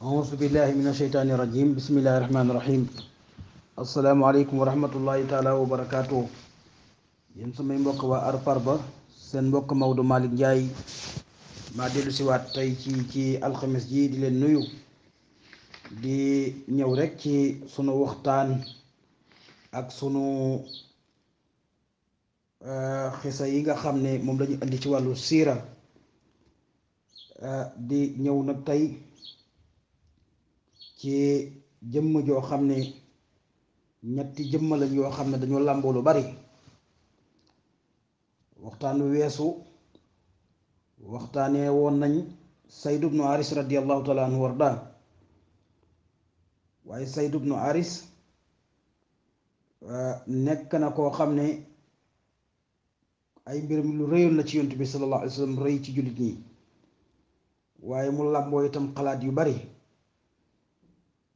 أعوذ بالله من الشيطان الرجيم بسم الله الرحمن الرحيم السلام عليكم ورحمة الله تعالى وبركاته yéen samay mbokk waa Arparba seen mbokk Maodo Malick Ndiaye maa dellu si waat tey ci alxames ji di leen nuyu di ñëw rek ci sunu waxtaan ak sunu xisa yi nga xam ne moom lañu indi ci wàllu siira di ñëw nag tey ci jëmm joo xam ne ñetti jëmm lañ yoo xam ne dañoo làmboo lu bari. waxtaan wi weesu waxtaanee woon nañ Sayd ibnu Haris radiallahu taala anhu warda waaye Sayd ibnu Haris nekk na koo xam ne ay mbirum lu rëyoon la ci yonent bi sallallahu alayhi wa sallam rëy ci jullit ñi waaye mu làmboo itam xalaat yu bari.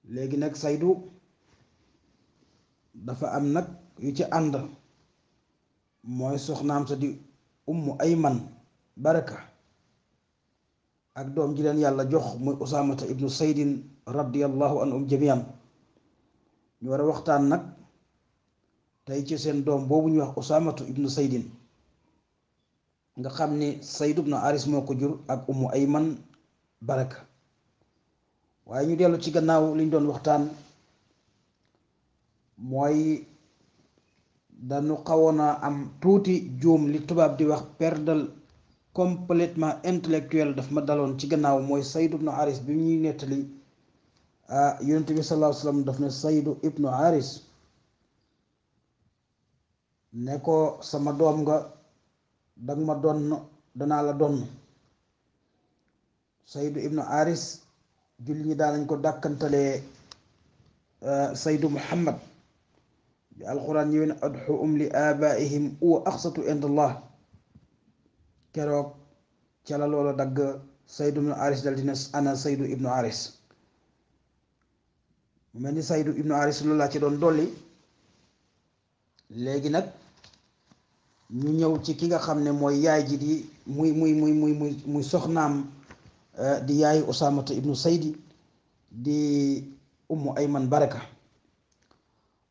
léegi nag Saydu dafa am nag yu ci ànd mooy soxnaam sa di ummu ayman baraka ak doom ji leen yàlla jox muy usaamata ibnu saydin radiallahu anhum jamian ñu war a waxtaan nag tey ci seen doom boobu ñuy wax usaamatu ibnu saydin nga xam ni Sayd ibnu Haris moo ko jur ak ummu ayman baraka waaye ñu dellu ci gannaaw li ñu doon waxtaan mooy dañu xawoon a am tuuti juum li tubaab di wax perdal complètement intellectuel daf ma daloon ci gannaaw mooy Sayd ibnu Haris bi ñuy nettali yonent bi sallallahu alayhi wa sallam daf ne Saydu ibnu Haris ne ko sama doom nga danga ma donn danaa la donn Saydu ibnu Haris julli ñi daanañ ko dàkkantalee Saydu Muhammad bi alquran ñëwee ne ad'uhum li abaihim huwa aqsatu indallah keroog ca la loola dagg Saydu ibnu Haris dal dina ana Saydu ibnu Haris mu mel ni Saydu ibnu Haris loolu laa ci doon dolli. léegi nag ñu ñëw ci ki nga xam ne mooy yaay ji di muy soxnaam di yaayu Usaamata ibnu Saydi di ummu ayman baraka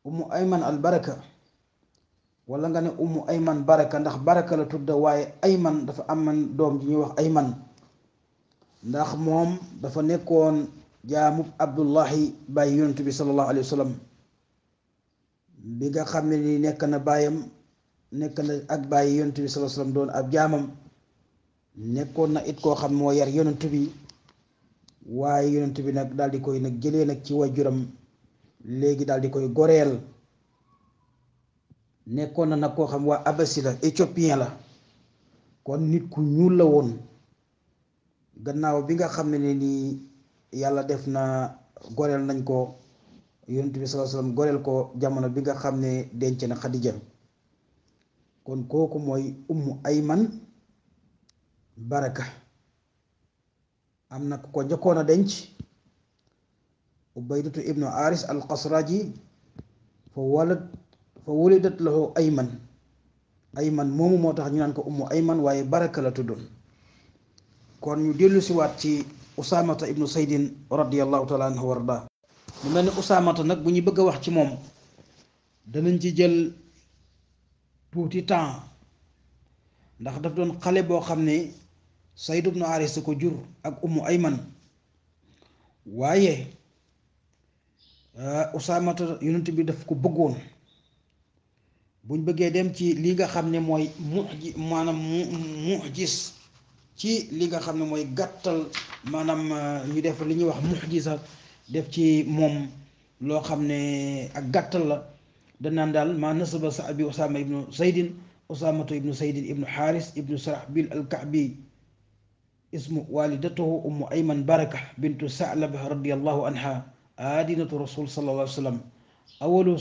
ummu ayman al baraka wala nga ne ummu ayman baraka ndax baraka la tudda waaye ayman dafa am doom ji ñuy wax ayman ndax moom dafa nekkoon jaamub abdullahi bàyyi yonent bi sallallahu alayhi wa sallam bi nga xam ne ni nekk na baayam nekk na ak bàyyi yonent bi sallallahu alayhi wa sallam doon ab jaamam nekkoon na it koo xam moo yar yonent bi waaye yonent bi nag daal di koy nag jëlee nag ci waajuram léegi daal di koy goreel nekkoon na nag koo xam waa Abasi la éthiopien la kon nit ku ñuul la woon gannaaw bi nga xam ne nii yàlla def na goreel nañ ko yonent bi sallallahu alayhi wasallam goreel ko jamono bi nga xam ne denc na Xadija kon kooku mooy ummu ayman baraka am na ku ko njëkkoon a denc ubaydatu ibnu Haris al qasraji fa wulidat lahu ayman moomu moo tax ñu naan ko ummu ayman waaye baraka la tuddoon. kon ñu dellu si waat ci usaamata ibnu saydin radiallahu taala anhu warda mu mel ni usaamata nag bu ñu bëgg a wax ci moom danañ ci jël tuuti temps ndax daf doon xale boo xam ne Sayd ibnu Haris ko jur ak ummu ayman waaye usaamata yonent bi daf ko bëggoon buñ bëggee dem ci li nga xam ne mooy mujis ci li nga xam ne mooy gàttal maanaam ñu def li ñuy wax mujisa def ci moom loo xam ne ak gàttal la danaan daal ma nasaba sa abi usaama ibnu saydin usaamatu ibnu saydin ibnu Haris ibnu Sarahbil al Ka'bi ismu walidatuhu ummu ayman baraka bintu Sa'laba radiyallahu anha aadinatu rasul sallallahu alayhi wa sallam awalu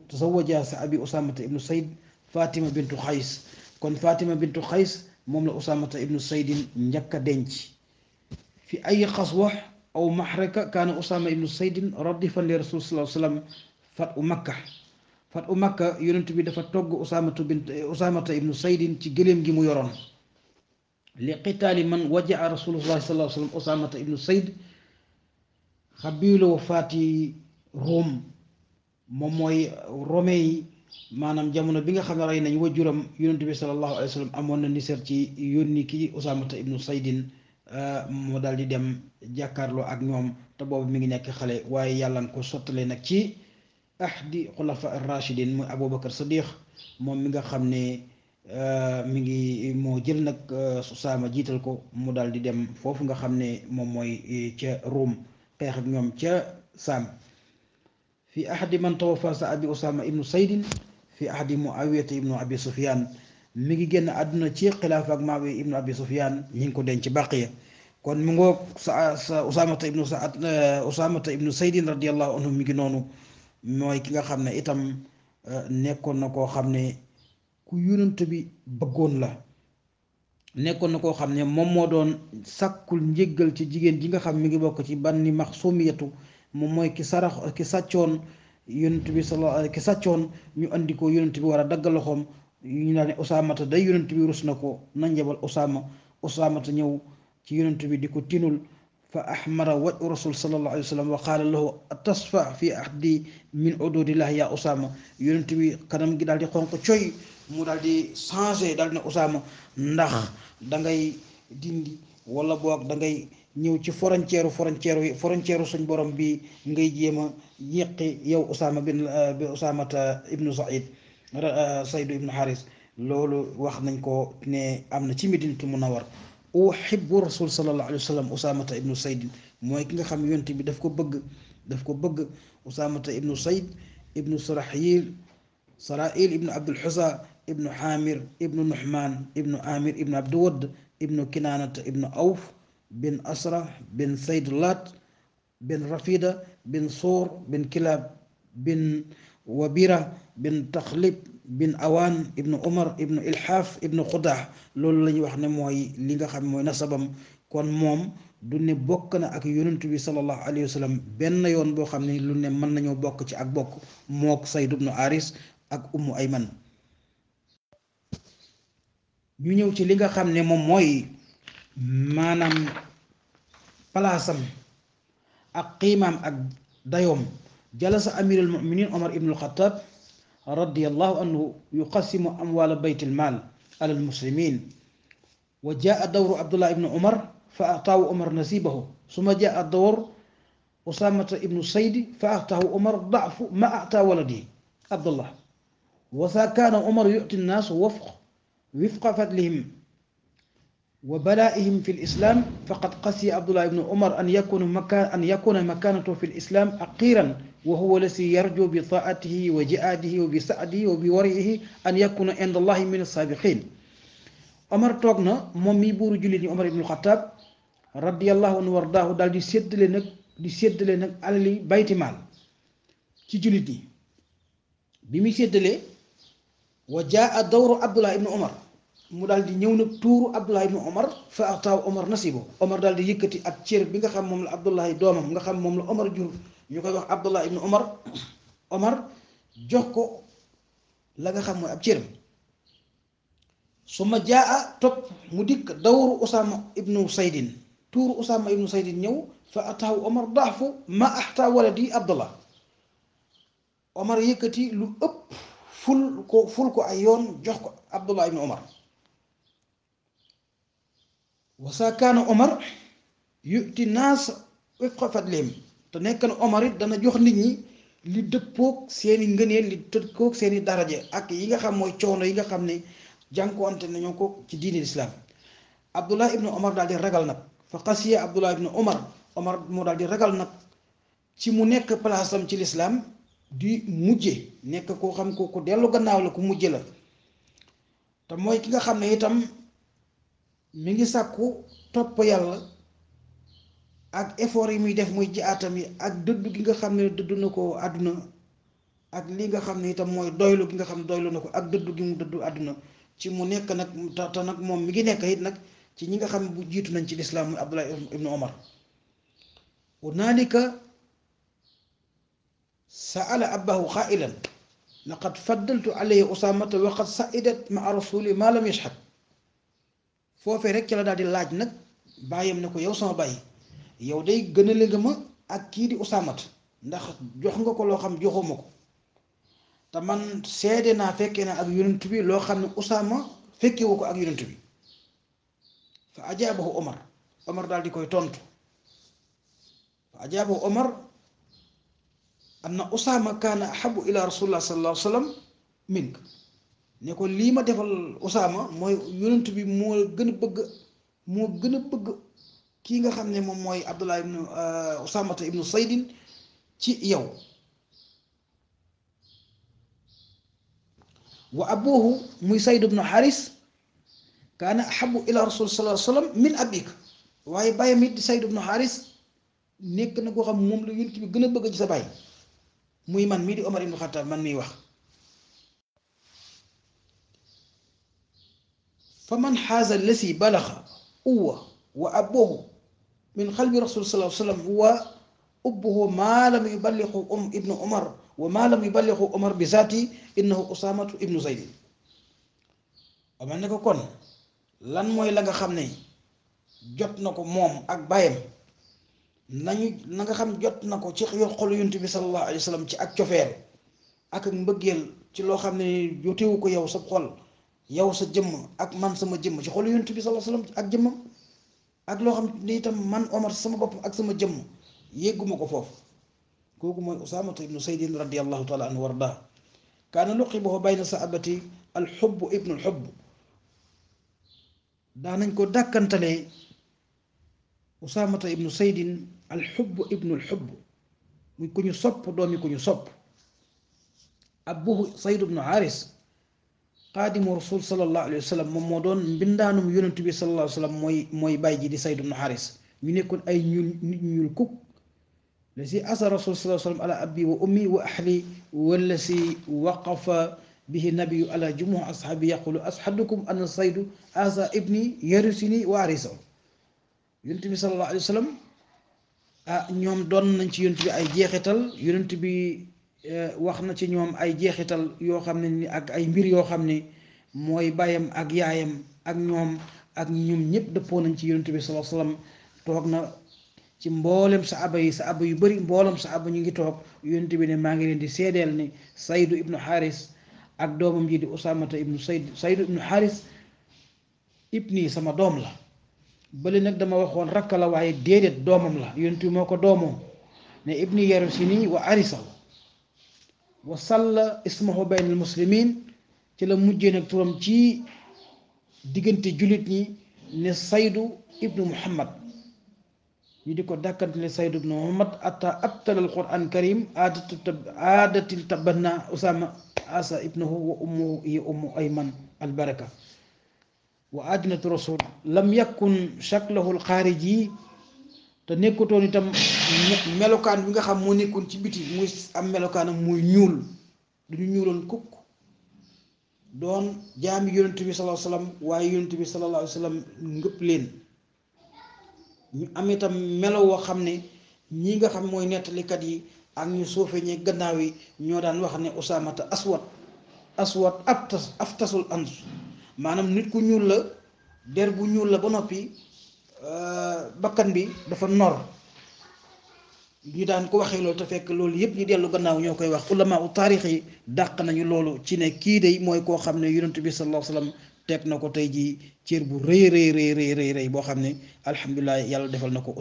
tazawaja sa abi usaamata ibnu sayd Fatima bintu Xays kon Fatima bintu Xays moom la usaamata ibnu saydin njëkk a denc fi ay xaswa aw maxraka kaana usaama ibnu saydin radifan li rasul sallallahu alayhi wa sallam fatu makka yonent bi dafa togg usaamata ibnu saydin ci gëléem gi mu yoroon li qitaali man wajaa rasulullah sallallahu alayhi wa sallam usaamata ibnu sayd xabiiloo faati Rome moom mooy Rome yi maanaam jamono bi nga xam ne rey nañ wajuram yonent bi sallallahu alayhi wa sallam amoon na nisar ci yónni kii Usaamata ibnu Saydin moo daal di dem jàkkaarloo ak ñoom te boobu mi ngi nekk xale waaye yàlla nga ko sottalee nag ci ahdi xulafa ar-rashidin muy Aboubacar Sadiq moom mi nga xam ne mi ngi moo jël nag Usaama jiital ko mu daal di dem foofu nga xam ne moom mooy ca Rome xeex ak ñoom ca Saam fi ahadi man tawafa sa abi Usaama ibnu Saydin fi ahadi Muawiyata ibnu Abi Sufyaan mi ngi génn àdduna ci xilaafa ak Muawiya ibnu Abi Sufyaan ñi ngi ko denc Baqiya kon mi ngoog sa Usaamata ibnu Saydin radiyallahu anhu mi ngi noonu mooy ki nga xam ne itam nekkoon na koo xam ne ku yonent bi bëggoon la nekkoon na koo xam ne moom moo doon sàkkul njéggal ci jigéen ji nga xam mi ngi bokk ci Bani Maxsumiyatu moom mooy ki sàccoon yonent bi ki sàccoon ñu andi ko yonent bi war a dagg loxoom ñu naan ne Usaamata day yonent bi rus na ko nañ jabal Usaamata ñëw ci yonent bi di ko tinul fa ahmara wajhu rasul sallallahu alayhi wa sallam wa qaala lahu atasfa fi ahdi min ududillah ya Usaama yonent bi kanam gi daal di xonq coy mu daal di changé daal di ne Usaama ndax dangay dindi wala boog dangay ñëw ci frontière suñ borom bi ngay jéem a yéqi yow Usaama bi Usaamata ibnu Saydu ibnu Haris loolu wax nañ ko ne am na ci Madinatul Munawwara uhibbu rasul sallallahu alayhi wa sallam Usaamata ibnu Sayd mooy ki nga xam yonent bi daf ko bëgg Usaamata ibnu Sayd ibnu Sarahil ibnu Abdul Xusa ibnu Xaamir ibnu Nuxmaan ibnu Amir ibnu Abdi Wadd ibnu Kinaanata ibnu Awf bin Asra bin Sayd Laat bin Rafida bin Soor bin Kilaab bin Wabira bin Taxlib bin Awaan ibnu Umar ibnu Ilxaaf ibnu Xudaa loolu la ñuy wax ne mooy li nga xam mooy nasabam kon moom du ne bokk na ak yonent bi sallallahu alayhi wa sallam benn yoon boo xam ne lu ne mën nañoo bokk ci ak bokk mook Sayd ibnu Haris ak Ummu Ayman ñu ñëw ci li nga xam ne moom mooy maanaam palaasam ak qiimaam ak dayoom jalasa amirul muminin Omar ibnul Xataab radiyallahu anhu yuqasimu amwaala baytil maal alal muslimin wa jaa dawru Abdullah ibnu Omar fa ataahu Omar nasibahu summa jaa dawru Usaamata ibnu Saydi fa ataahu Omar da'fu ma ataa waladihi Abdullah wa saa kaana Omar yu'ti nnaas wifqa fadlihim wa balaa'ihim fi l-islaam faqad qasiya Abdullah ibnu Omar an yakuna makaanatuhu fi l-islaam haqiiran wa huwa llazii yarjuu bi taa'atihi wa jihaadihi wa bi sa'dihi wa bi wari'ihi an yakuna inda Allahi min as-saabiqiin Omar toog na moom mii buuru jullit ñi Omar ibnul Xataab radiyallahu anhu wardaahu daal di séddale nag alali bayti maal ci jullit ñi bi muy séddalee wa jaa dawru Abdullah ibnu Omar mu daal di ñëw nag tuuru Abdullah ibnu Omar fa ataaw Omar nasibo Omar daal di yëkkati ak cër bi nga xam moom la Abdullahi doomam nga xam moom la Omar jur ñu koy wax Abdullah ibnu Omar jox ko la nga xam mooy ab cëram su ma jaa topp mu dikk dawru Usaama ibnu Saydin tuuru Usaama ibnu Saydin ñëw fa ataaw Omar daafu ma axtaa waladi Abdullah Omar yëkkati lu ëpp ful ko ay yoon jox ko Abdullah ibnu Omar wasa kaana Omar yu'ti naas wifqa fadlihim te nekk na Omar it dana jox nit ñi li dëppoog seeni ngëneel li dëppoog seeni daraje ak yi nga xam mooy coono yi nga xam ne jànkuwante nañoo ko ci diini lislaam Abdullah ibnu Omar daal di ragal nag fa xasiya Abdullah ibnu Omar moo daal di ragal nag ci mu nekk palaasam ci lislaam di mujje nekk koo xam ko ku dellu gannaaw la ku mujje la te mooy ki nga xam ne itam mi ngi sàkku topp yàlla ak effort yi muy def muy jaatam yi ak dëddu gi nga xam ne dëddu na ko àdduna ak li nga xam ne itam mooy doylu gi nga xam ne doylu na ko ak dëddu gi mu dëddu àdduna ci mu nekk nag te nag moom mi ngi nekk it nag ci ñi nga xam ne bu jiitu nañ ci lislaam muy Abdullah ibnu Omar hunaalika sa'ala abahu qaa'ilan laqad faddaltu alayhi Usaamata wa qad sa'idat ma'a rasuli ma lam yashhad foofee rek ci la daal di laaj nag bàyyam ne ko yow sama bàyyi yow day gënale nga ma ak kii di usaamat ndax jox nga ko loo xam joxuma ko te man seede naa fekkee na ak yonent bi loo xam ne usaama fekkewu ko ak yonent bi fa ajaabahu omar daal di koy tontu fa ajaabahu omar anna usaama kaana ahabu ila rasulillah sallallahu alayhi wa sallam mink ne ko lii ma defal usaama mooy yonent bi moo gën a bëgg kii nga xam ne moom mooy abdullah ibnu usaamata ibnu saydin ci yow wa abuhu muy sayd ibnu xaris kaana ahabu ila rasul sallallahu alayhi wa sallam min abik waaye bàyyam it di sayd ibnu xaris nekk na koo xam moom la yonent bi gën a bëgg ci sa bàyyi muy man mii di omar ibnu xataab man miy wax fa man xaaza lasi balaxa uwa wa abuhu min xalbi rasul sallallahu alayhi wa sallam wa ubbuhu maa lam yuballiqu ibnu omar wa maa lam yuballiqu omar bi zaati innahu usaamatu ibnu zaydin omar ne ko kon lan mooy la nga xam ne jot na ko moom ak bàyyam nañu na nga xam jot na ko ci xolu yonent bi sallallahu alayhi wa sallam ci ak cofeel ak mbëggeel ci loo xam ne jotewu ko yow sa xol yow sa jëmm ak man sama jëmm ci xolu yonent bi sallallahu alayhi wa sallam ak jëmmam ak loo xam ne itam man Omar sama bopp ak sama jëmm yégguma ko foofu kooku mooy usaamatu ibnu saydin radiallahu taala anhu warda kaana luqibahu bayna sahabati alxubb ibnu alxubb daanañ ko dàkkantalee usaamata ibnu saydin alxubb ibnu alxubb muy ku ñu sopp doomi ku ñu sopp abuhu sayd ibnu haris xaadimu rasul sallallahu alayhi wa sallam moom moo doon mbindaanum yonent bi sallallahu alayhi wa sallam mooy bàyyi ji di sayd ibnu haris ñu nekkoon ay nit ñuul kuk la si asa rasul sallallahu alayhi wa sallam ala abi wa ummi wa ahli wala si waqafa bihi nabiyu ala jumuh ashaabi yaqulu ashadukum ana saydu asa ibni yarisini wa arisa yonent bi sallallahu alayhi wa sallam ñoom doon nañ ci yonent bi ay jeexital yonent bi wax na ci ñoom ay jeexital yoo xam ne ni ak ay mbir yoo xam ne mooy bàyyam ak yaayam ak ñoom ñëpp dëppoo nañ ci yonent bi sallallahu alayhi wa sallam toog na ci mboolem saaba yu bari mboolem saaba ñu ngi toog yonent bi ne maa ngi leen di seedeel ni saydu ibnu xaaris ak doomam ji di usaamata ibnu saydu ibnu xaaris ibni sama doom la bële nag dama waxoon rakka la waaye déedéet doomam la yonent bi moo ko doomoo ne ibni yarusini wa arisa wa salla ismahu bayna al muslimin ci la mujjee nag turam ci diggante jullit ñi ne saydu ibnu muhammad ñu di ko dàkkantele saydu ibnu muhammad ata abtal al quran karim aadatil tabanna usama asa ibnuhu wa ummuhu hiya ummu ayman al baraka wa adinatu rasul lam yakun shaklahu al xaariji te nekkutoon itam melokaan bi nga xam moo nekkoon ci biti muy am melokaanam muy ñuul duñu ñuuloon kukk doon jaami yonent bi sallallahu alayhi wasallam waaye yonent bi sallallahu alayhi wasallam ngëpp leen ñu am itam melo woo xam ne ñi nga xam mooy nettalikat yi ak ñu suufe ñi gannaaw yi ñoo daan wax ne usaamata aswat aftasul ans maanaam nit ku ñuul la der bu ñuul la ba noppi bakkan bi dafa nor ñu daan ko waxee loolu te fekk loolu yëpp ñu dellu gannaaw ñoo koy wax ulama u taarix yi dàq nañu loolu ci ne kii day mooy koo xam ne yonent bi sallallahu alayhi wasallam teg na ko tey jii cër bu rëy rëy boo xam ne alhamdulilah yàlla defal na ko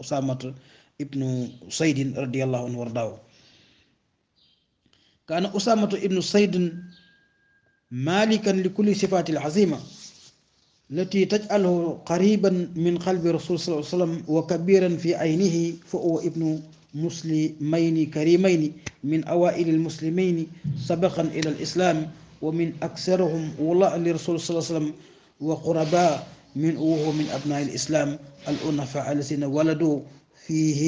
usaamata ibnu saydin radiallahu anhu wardaaw kaana usaamatu ibnu saydin malikan li kulli sifaati alazima التي تجعله قريبا من قلب رسول صلى الله عليه وسلم وكبيرا في عينه فهو ابن مسلمين كريمين من أوائل المسلمين سبقا إلى الإسلام ومن أكثرهم ولاء لرسول صلى الله عليه وسلم وقرباء وهو من أبناء الإسلام الأنفاء الذين ولدوا فيه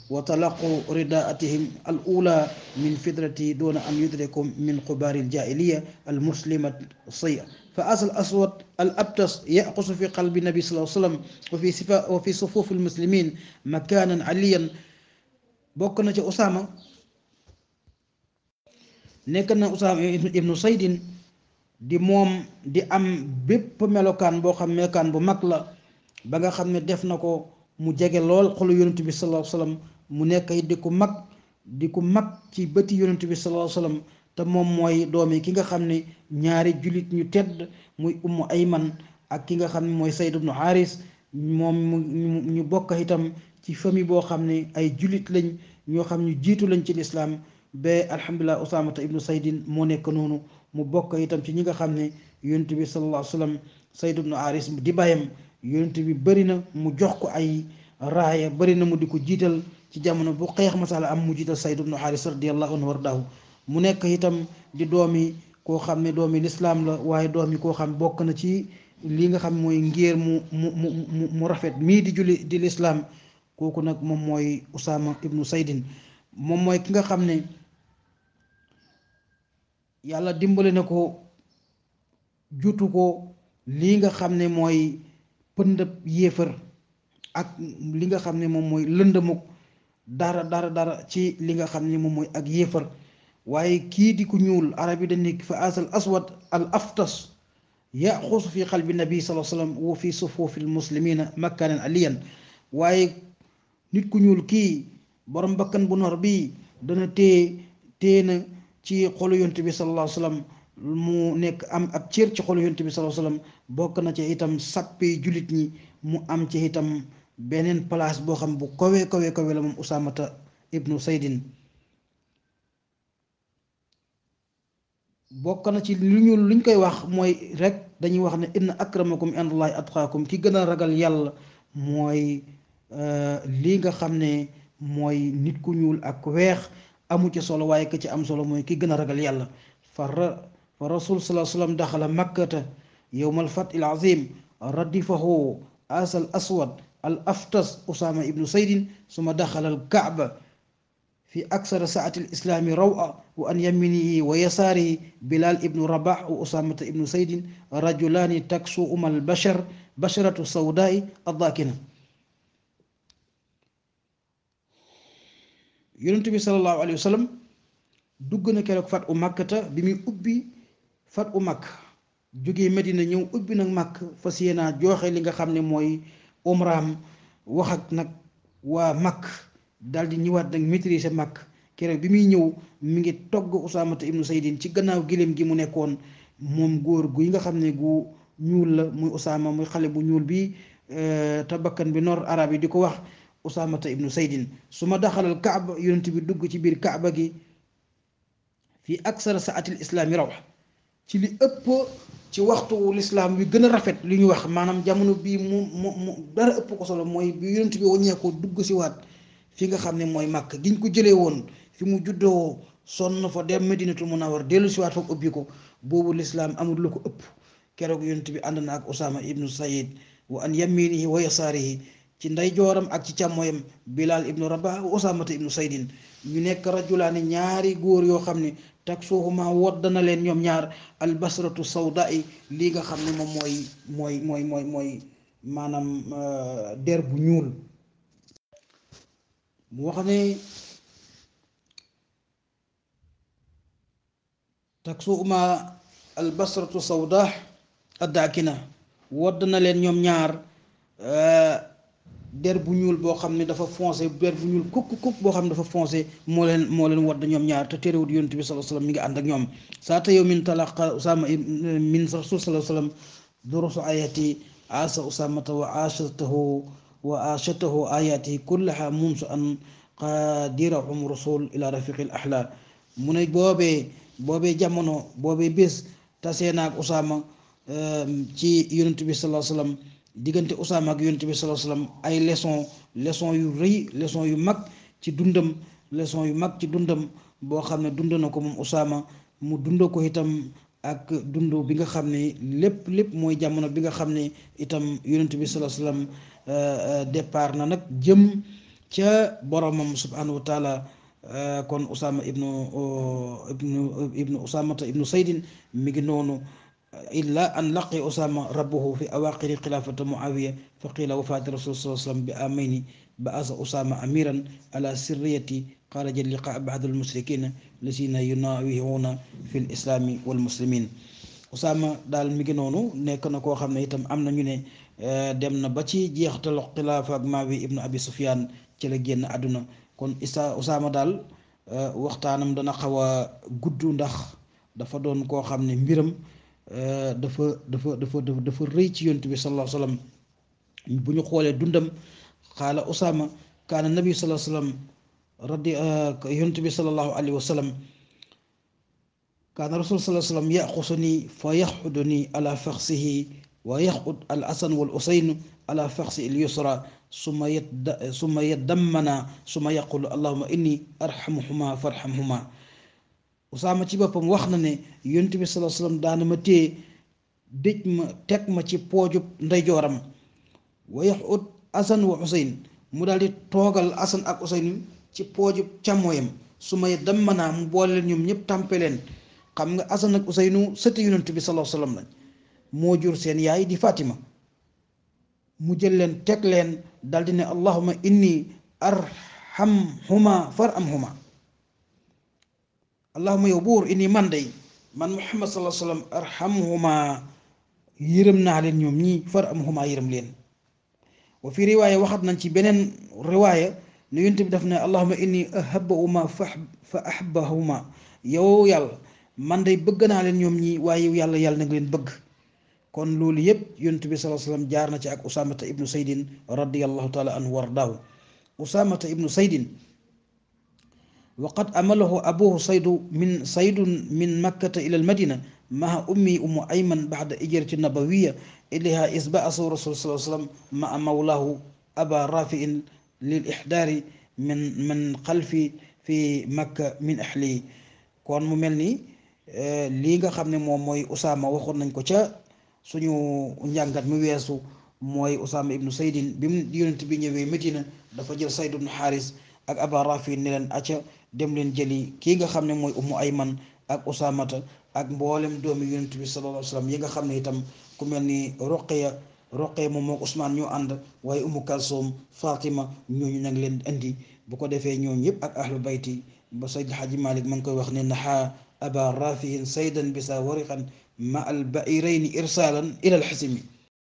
وتلقوا رداءتهم الأولى من فطرة دون أن يدركوا من قبار الجاهلية المسلمة الصيئة فأصل الأسود الأبتس يأقص في قلب النبي صلى الله عليه وسلم وفي صفوف المسلمين مكانا عليا بوكنا أسامة نكنا أسامة ابن سيد di moom di am bépp melokaan boo xam melokaan bu mag la ba nga xam ne def na ko mu jege lool xolu yonent bi sallallahu alayhi wasallam mu nekk it di ku mag ci bëti yonent bi sallallahu alayhi wasallam te moom mooy doomi ki nga xam ne ñaari jullit ñu tedd muy ummu ayman ak ki nga xam ne mooy Sayd ibnu Haris moom ñu bokk itam ci famille boo xam ne ay jullit lañ ñoo xam ñu jiitu lañ ci lislaam ba alhamdulilah usaamata ibnu saydin moo nekk noonu mu bokk itam ci ñi nga xam ne yonent bi sallallahu alayhi wasallam Sayd ibnu Haris di bayam yonent bi bëri na mu jox ko ay raaya bëri na mu di ko jiital ci jamono bu xeex masala am mu jiital Sayd ibnu Haris radiyallahu anhu wardaahu mu nekk itam di doomi koo xam ne doomi lislaam la waaye doomi koo xam bokk na ci li nga xam mooy ngéer mu rafet mii di julli di lislaam kooku nag moom mooy Usaama ibnu Saydin moom mooy ki nga xam ne yàlla dimbali na ko jutu ko lii nga xam ne mooy pëndëb yéefar ak li nga xam ne moom mooy lëndëmuk dara ci li nga xam ne moom mooy ak yéefar waaye kii di ku ñuul arab yi dañ ne fa asal aswad al aftas yaxusu fi qalbi nabi sallallahu alayhi wasallam wa fi sufufi almuslimina makkanan aliyan waaye nit ku ñuul kii borom bakkan bu nor bii dana téye na ci xolu yonent bi sallallahu alayhi wasallam mu nekk am ab cër ci xolu yonent bi sallallahu alayhi wasallam bokk na ci itam sàppee jullit ñi mu am ci itam beneen place boo xam bu kawe la moom Usaamata ibnu Saydin bokk na ci lu ñu luñ koy wax mooy rek dañuy wax ne inna akramakum indallahi atqaakum ki gën a ragal yàlla mooy lii nga xam ne mooy nit ku ñuul ak weex amu ci solo waaye ka ci am solo mooy ki gën a ragal yàlla fa rasul sallallahu alayhi wasallam daxala makkata yowmal fatil azim radifahu asal aswad al aftas Usaama ibnu Saydin suma daxala al kaaba fi aksara saati lislaami rawa wa an yaminihi wa yasaarihi bilal ibnu rabax wa usamata ibnu saydin rajulaani taksuuma albashar basharatu sawdaai addaakina yonent bi sallallahu alayhi wa sallam dugg na keroog fat u makkata bi muy ubbi fat u makk jógee Medina ñëw ubbi nag màkk fas yéenaa joxe li nga xam ne mooy umraam wax ak nag waa màkk daal di ñëwaat nag maîtriser màkk keroog bi muy ñëw mi ngi togg Usaamata ibnu Saydin ci gannaaw giléem gi mu nekkoon moom góor gu yi nga xam ne gu ñuul la muy Usaama muy xale bu ñuul bi te bakkan bi nor arab yi di ko wax Usaamata ibnu Saydin su ma daxalal kaaba yonent bi dugg ci biir kaaba gi fii aksara saatil islaami raw ci li ëpp ci waxtu lislaam wi gën a rafet li ñu wax maanaam jamono bii mu dara ëpp ko solo mooy bi yonent bi waññeekoo dugg si waat fi nga xam ne mooy màkk giñ ko jëlee woon fi mu juddoo sonn fa dem Madinatul Munawwara dellu si waat fa ubbi ko boobu lislaam amul lu ko ëpp keroog yonent bi ànd na ak Usaama ibnu Sayd wa an yaminihi wa yasaarihi ci ndeyjooram ak ci càmmooyam Bilal ibnu Rabah wa Usaamata ibnu Saydin ñu nekk rajulaani ñaari góor yoo xam ne taksuhuma wodd na leen ñoom ñaar albasratu sawda yi lii nga xam ne moom mooy maanaam der bu ñuul mu wax ne taksuhuma albasratu sawda addaakina wodd na leen ñoom ñaar der bu ñuul boo xam ne dafa foncé der bu ñuul kukk boo xam ne dafa foncé moo leen wadd ñoom ñaar te terewut yonent bi sallallahu alayhi wasallam mi ngi ànd ak ñoom saata yow min talaqa Usaama min rasul sallallahu alayhi wasallam durusu ayati asa usamata wa ashatahu ayatihi kullaha munsu an qadirahum rasul ila rafiqil ahla mu ne boobee jamono boobee bés tasee naag Usaama ci yonent bi sallallahu alayhi wasallam diggante Usaama ak yonent bi sallallahu alayhi wasallam ay leçon yu rëy leçon yu mag ci dundam boo xam ne dund na ko moom Usaama mu dund ko itam ak dund bi nga xam ne lépp mooy jamono bi nga xam ne itam yonent bi sallallahu alayhi wasallam départ na nag jëm ca boromam subhanahu wa taala kon Usaama ibnu Usaamata ibnu Saydin mi ngi noonu illa an laqi Usaama rabbahu fi awaqiri xilaafata Muawiya fa qiila wafaati rasul sallallahu alayhi wasallam bi amayni ba'asa Usaama amiran ala sirriyati xaraja liqaa ba'dal mushrikina lazina yunaawihuna fi l islaami wal muslimin Usaama daal mi ngi noonu nekk na koo xam ne itam am na ñu ne dem na ba ci jeextalu xilaafa ak Maawi ibnu Abi Sufyaan ci la génn àdduna. kon Usaama daal waxtaanam dana xaw a gudd ndax dafa doon koo xam ne mbiram dafa rëy ci yonent bi sallallahu alayhi wa sallam. bu ñu xoolee dundam xaala Usaama kaana nabi sallallahu alayhi wa sallam radi yonent bi sallallahu alayhi wa sallam kaana rasul sallallahu alayhi wa sallam yaxusuni fa yaxuduni ala faxsihi wa yaxud al asan wal usayn ala faxsi il yusra summa yaddammana summa yaqulu allahuma inni arhamhuma farhamhuma. Usaama ci boppam wax na ne yonent bi sallallahu alayhi wa sallam daana ma téye dëj ma teg ma ci poojub ndeyjooram wa yaxud asan wa usayn mu daal di toogal asan ak usayn ci poojub càmmooyam su may dammanaa mu boole leen ñoom ñëpp tàmpe leen. xam nga asan ak usaynu sëti yonent bi sallallahu alayhi wa sallam lañ moo jur seen yaay di Fatima mu jël leen teg leen dal di ne allahuma inni arhamhuma farhamhuma. allahuma yow buur inni man day man Muhammad sallallahu alayhi wa sallam arhamhuma yërëm naa leen ñoom ñii farhamhuma yërëm leen. wa fi riwaaya waxat nañ ci beneen riwaaya ne yonent bi daf ne allahuma inni ahabbahuma fa ahbahuma yow yàlla man day bëgg naa leen ñoom ñi waaye yow yàlla yàlla na nga leen bëgg. kon loolu yëpp yonent bi sallallahu alayhi wa sallam jaar na ci ak Usaamata ibnu Saydin radiyallahu taala anhu wardaahu. Usaamata ibnu Saydin wa qad amalahu abuhu saydun min makkata ila almadina maha ummi ummu ayman ba'da ijrati nabawiya ilayha isba'asu rasul sallallahu alayhi wa sallam ma'a mawlahu aba rafi'in lil ihdaari min xalfi fi makka min ahli. kon mu mel ni lii nga xam ne moom mooy Usaama waxoon nañ ko ca suñu njàngat mi weesu mooy Usaama ibnu Saydin bi mu yonent bi ñëwee Medina dafa jël Sayd ibnu Xaaris ak aba rafi'in ne leen acca dem leen jëli kii nga xam ne mooy ummu ayman ak Usaamata ak mboolem doomi yonent bi sallallahu alayhi wa sallam yi nga xam ne itam ku mel ni Roqeya moom moo Usmaan ñoo ànd waaye Ummu Kalsoom Fatima ñooñu nag leen indi bu ko defee ñooñu yëpp ak ahlu bayti ba Sayd Xaaji Malik ma ngi koy wax ne naxaa aba rafihin saydan bisa wariqan ma al bairayni irsalan ila al xisimi